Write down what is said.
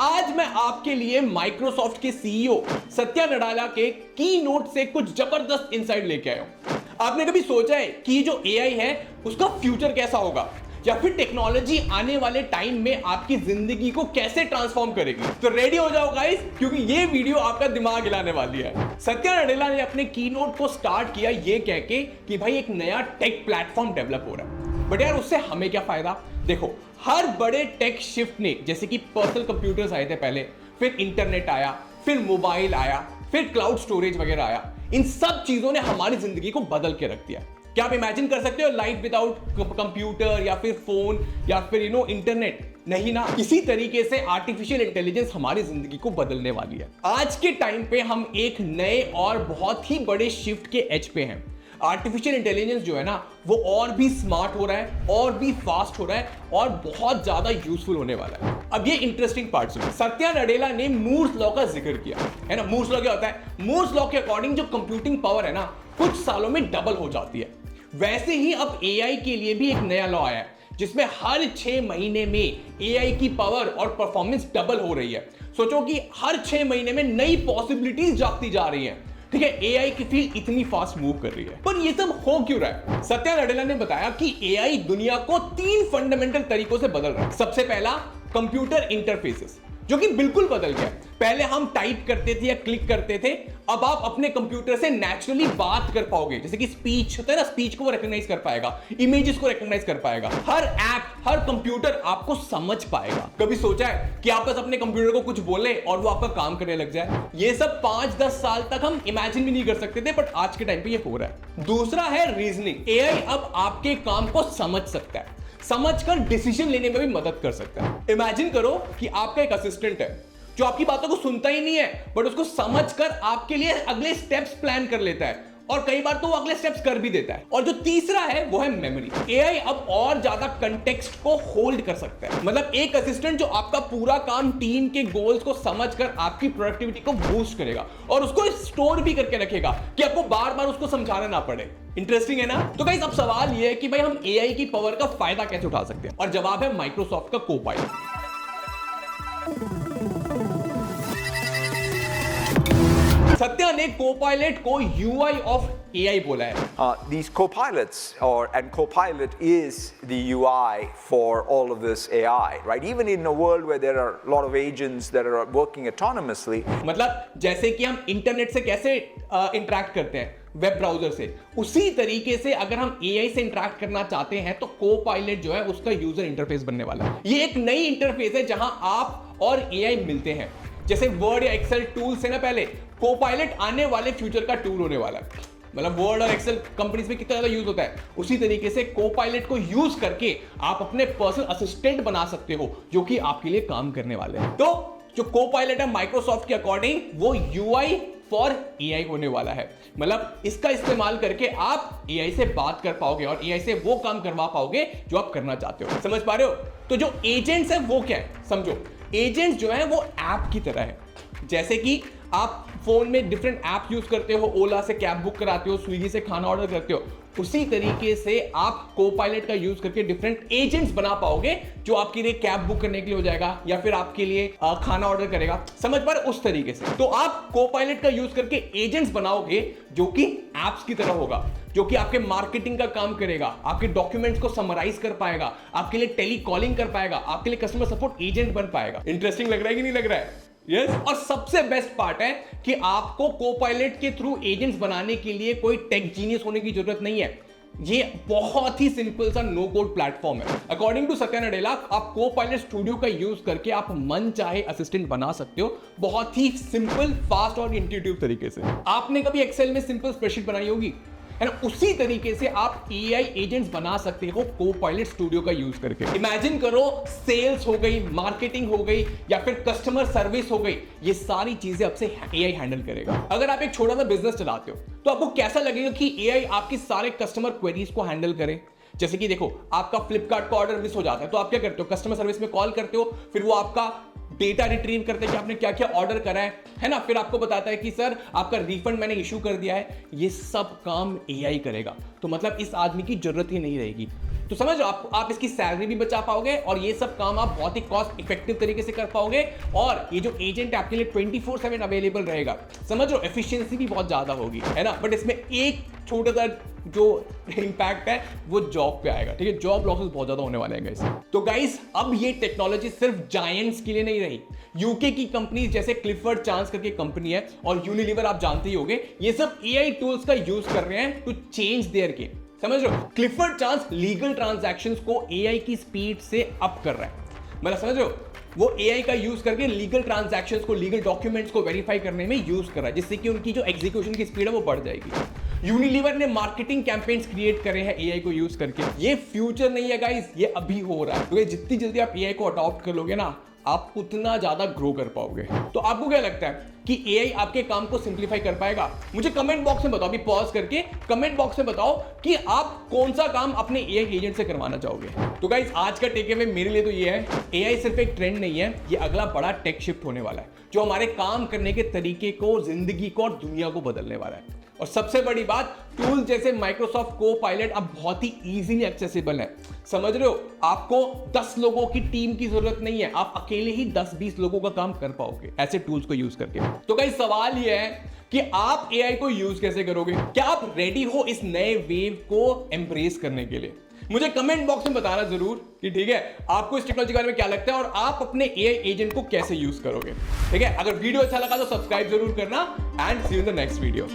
आज मैं आपके लिए माइक्रोसॉफ्ट के सीईओ सत्या नडेला के की नोट से कुछ जबरदस्त इनसाइट लेके आया हूं। आपने कभी सोचा है कि जो एआई है उसका फ्यूचर कैसा होगा, या फिर टेक्नोलॉजी आने वाले टाइम में आपकी जिंदगी को कैसे ट्रांसफॉर्म करेगी? तो रेडी हो जाओ गाइस, क्योंकि ये वीडियो आपका दिमाग हिलाने वाली है। सत्या नडेला ने अपने कीनोट को स्टार्ट किया ये कह के कि भाई एक नया टेक प्लेटफॉर्म डेवलप हो रहा है, बट यार उससे हमें क्या फायदा? देखो, हर बड़े टेक शिफ्ट ने, जैसे कि पर्सनल कंप्यूटर्स आए थे पहले, फिर इंटरनेट आया, फिर मोबाइल आया, फिर क्लाउड स्टोरेज वगैरह आया, इन सब चीजों ने हमारी जिंदगी को बदल के रख दिया। क्या आप इमेजिन कर सकते हो लाइफ विदाउट कंप्यूटर या फिर फोन या फिर इंटरनेट? नहीं ना। इसी तरीके से आर्टिफिशियल इंटेलिजेंस हमारी जिंदगी को बदलने वाली है। आज के टाइम पे हम एक नए और बहुत ही बड़े शिफ्ट के एज पे हैं। आर्टिफिशियल इंटेलिजेंस जो है ना, वो और भी स्मार्ट हो रहा है, और भी फास्ट हो रहा है, और बहुत ज्यादा यूजफुल होने वाला है। अब ये इंटरेस्टिंग पार्ट सुनो। सत्या नडेला ने मूर्स लॉ का जिक्र किया है ना। मूर्स लॉ क्या होता है? मूर्स लॉ के अकॉर्डिंग जो कंप्यूटिंग पावर है ना, कुछ सालों में डबल हो जाती है। वैसे ही अब एआई के लिए भी एक नया लॉ आया है, जिसमें हर 6 महीने में एआई की पावर और परफॉर्मेंस डबल हो रही है। सोचो कि हर 6 महीने में नई पॉसिबिलिटीज जागती जा रही हैं। ठीक है, एआई की फील्ड इतनी फास्ट मूव कर रही है, पर ये सब हो क्यों रहा है? सत्या नडेला ने बताया कि एआई दुनिया को 3 फंडामेंटल तरीकों से बदल रहा है। सबसे पहला, कंप्यूटर इंटरफेसेस, जो कि बिल्कुल बदल गया। पहले हम टाइप करते थे या क्लिक करते थे, अब आप अपने कंप्यूटर से नेचुरली बात कर पाओगे। जैसे कि स्पीच होता है ना, स्पीच को वो रिकॉग्नाइज कर पाएगा, इमेजेस को रिकॉग्नाइज कर पाएगा। हर ऐप, हर कंप्यूटर आपको समझ पाएगा। कभी सोचा है कि आप बस अपने कंप्यूटर को कुछ बोले और वो आपका काम करने लग जाए? ये सब 5-10 साल तक हम इमेजिन भी नहीं कर सकते थे, बट आज के टाइम पे ये हो रहा है। दूसरा है रीजनिंग। एआई अब आपके काम को समझ सकता है, समझकर डिसीजन लेने में भी मदद कर सकता है। इमेजिन करो कि आपका एक असिस्टेंट है जो आपकी बातों को सुनता ही नहीं है, बट उसको समझकर आपके लिए अगले स्टेप्स प्लान कर लेता है, और कई बार तो वो अगले स्टेप्स कर भी देता है। और जो तीसरा है वो है मेमोरी। एआई अब और ज्यादा कंटेक्स्ट को होल्ड कर सकता है। मतलब एक असिस्टेंट जो आपका पूरा काम, टीम के गोल्स को समझकर आपकी प्रोडक्टिविटी को बूस्ट करेगा, और उसको स्टोर भी करके रखेगा कि आपको बार बार उसको समझाना ना पड़े। इंटरेस्टिंग है ना? तो गाइस, अब सवाल ये है कि भाई हम एआई की पावर का फायदा कैसे उठा सकते हैं? और जवाब है माइक्रोसॉफ्ट का कोपायलट। सत्या ने कोपायलट को यूआई ऑफ एआई बोला है। These co-pilots and Copilot is the UI for all of this AI, right? Even in a world where there are a lot of agents that are working autonomously. मतलब जैसे कि हम internet से कैसे interact करते हैं, वेब ब्राउजर से, उसी तरीके से अगर हम एआई से इंटरैक्ट करना चाहते हैं तो कोपायलट जो है उसका यूजर इंटरफेस बनने वाला है। ये एक नई इंटरफेस है जहां आप और एआई मिलते हैं। जैसे वर्ड या एक्सेल टूल से ना, पहले कोपायलट आने वाले फ्यूचर का टूल होने वाला है। मतलब वर्ड और एक्सेल कंपनीज में कितना ज्यादा यूज होता है, उसी तरीके से कोपायलट को यूज करके आप अपने पर्सनल असिस्टेंट बना सकते हो, जो कि आपके लिए काम करने वाले हैं। तो जो कोपायलट है माइक्रोसॉफ्ट के अकॉर्डिंग, वो यूआई फॉर एआई होने वाला है। मतलब इसका इस्तेमाल करके आप एआई से बात कर पाओगे और एआई से वो काम करवा पाओगे जो आप करना चाहते हो। समझ पा रहे हो? तो जो एजेंट्स है वो क्या है, समझो। एजेंट्स जो है वो ऐप की तरह है। जैसे कि आप फोन में डिफरेंट ऐप यूज करते हो, ओला से कैब बुक कराते हो, स्विगी से खाना ऑर्डर करते हो, उसी तरीके से आप कोपायलट का यूज करके डिफरेंट एजेंट्स बना पाओगे, जो आपके लिए कैब बुक करने के लिए हो जाएगा या फिर आपके लिए खाना ऑर्डर करेगा। समझ पा रहे? उस तरीके से तो आप कोपायलट का यूज करके एजेंट्स बनाओगे, जो कि एप्स की तरह होगा, जो कि आपके मार्केटिंग का काम करेगा, आपके डॉक्यूमेंट्स को समराइज कर पाएगा, आपके लिए टेली कॉलिंग कर पाएगा, आपके लिए कस्टमर सपोर्ट एजेंट बन पाएगा। इंटरेस्टिंग लग रहा है कि नहीं लग रहा है? यस। और सबसे बेस्ट पार्ट है कि आपको कोपायलट के थ्रू एजेंट्स बनाने के लिए कोई टेक जीनियस होने की जरूरत नहीं है। ये बहुत ही सिंपल सा नो कोड प्लेटफॉर्म है। अकॉर्डिंग टू सत्या नडेला, आप कोपायलट स्टूडियो का यूज करके आप मन चाहे असिस्टेंट बना सकते हो, बहुत ही सिंपल, फास्ट और इंट्यूटिव तरीके से। आपने कभी एक्सेल में सिंपल स्प्रेडशीट बनाई होगी, है ना? उसी तरीके से आप एआई एजेंट्स बना सकते हो कोपायलट स्टूडियो का यूज करके। इमेजिन करो, सेल्स हो गई, मार्केटिंग हो गई, या फिर कस्टमर सर्विस हो गई, ये सारी चीजें अब से एआई हैंडल करेगा। अगर आप एक छोटा सा बिजनेस चलाते हो तो आपको कैसा लगेगा कि एआई आपकी सारे कस्टमर क्वेरीज को हैंडल करे? जैसे कि देखो, आपका फ्लिपकार्ट का ऑर्डर मिस हो जाता है तो आप क्या करते हो? कस्टमर सर्विस में कॉल करते हो, फिर वो आपका डेटा रिट्रीव करते हैं कि आपने क्या क्या ऑर्डर करा है ना? फिर आपको बताता है कि सर आपका रिफंड मैंने इशू कर दिया है। ये सब काम एआई करेगा। तो मतलब इस आदमी की जरूरत ही नहीं रहेगी। तो समझ लो आप इसकी सैलरी भी बचा पाओगे और ये सब काम आप बहुत ही कॉस्ट इफेक्टिव तरीके से कर पाओगे और ये जो एजेंट आपके लिए 24/7 अवेलेबल रहेगा। समझ लो एफिशिएंसी भी बहुत ज्यादा होगी, है ना। बट इसमें एक छोटा सा जो इंपैक्ट है वो जॉब पे आएगा, ठीक है। जॉब लॉसेस बहुत ज्यादा होने वाले हैं गाइस। तो गाइस अब ये टेक्नोलॉजी सिर्फ जायंट्स के लिए नहीं रही। यूके की कंपनीज जैसे क्लिफर्ड चांस करके कंपनी है और यूनिलीवर आप जानते ही होंगे, ये सब एआई टूल्स का यूज कर रहे हैं टू चेंज देयर गेम। समझ रहे हो, क्लिफर्ड चांस लीगल ट्रांजैक्शंस को एआई की स्पीड से अप कर रहा है। मतलब समझ रहे हो, वो एआई का यूज करके लीगल ट्रांजैक्शंस को, लीगल डॉक्यूमेंट्स को वेरीफाई करने में यूज कर रहा है, जिससे कि उनकी जो एग्जीक्यूशन की स्पीड है वो बढ़ जाएगी। यूनिलीवर ने मार्केटिंग कैंपेन्स क्रिएट करे हैं एआई को यूज करके। ये फ्यूचर नहीं है गाइस, ये अभी हो रहा है। क्योंकि जितनी जल्दी आप एआई को अडॉप्ट कर लोगे ना, आप उतना ज्यादा ग्रो कर पाओगे। तो आपको क्या लगता है कि एआई आपके काम को सिंप्लीफाई कर पाएगा? मुझे कमेंट बॉक्स में बताओ, अभी पॉज करके कमेंट बॉक्स में बताओ कि आप कौन सा काम अपने एआई एजेंट से करवाना चाहोगे। तो गाइस आज का टेक अवे मेरे लिए तो ये है, एआई सिर्फ एक ट्रेंड नहीं है, ये अगला बड़ा टेक शिफ्ट होने वाला है जो हमारे काम करने के तरीके को, जिंदगी को और दुनिया को बदलने वाला है। और सबसे बड़ी बात, टूल जैसे माइक्रोसॉफ्ट कोपायलट अब बहुत ही इजीली एक्सेसिबल है। समझ रहे हो, आपको 10 लोगों की टीम की जरूरत नहीं है, आप अकेले ही 10-20 लोगों का काम कर पाओगे ऐसे टूल्स को यूज करके। तो गाइस सवाल ये है कि आप एआई को यूज कैसे करोगे? क्या आप रेडी हो इस नए वेव को एम्ब्रेस करने के लिए? मुझे कमेंट बॉक्स में बताना जरूर कि ठीक है आपको इस टेक्नोलॉजी के बारे में क्या लगता है और आप अपने एआई एजेंट को कैसे यूज करोगे। ठीक है, अगर वीडियो अच्छा लगा तो सब्सक्राइब जरूर करना and see you in the next video.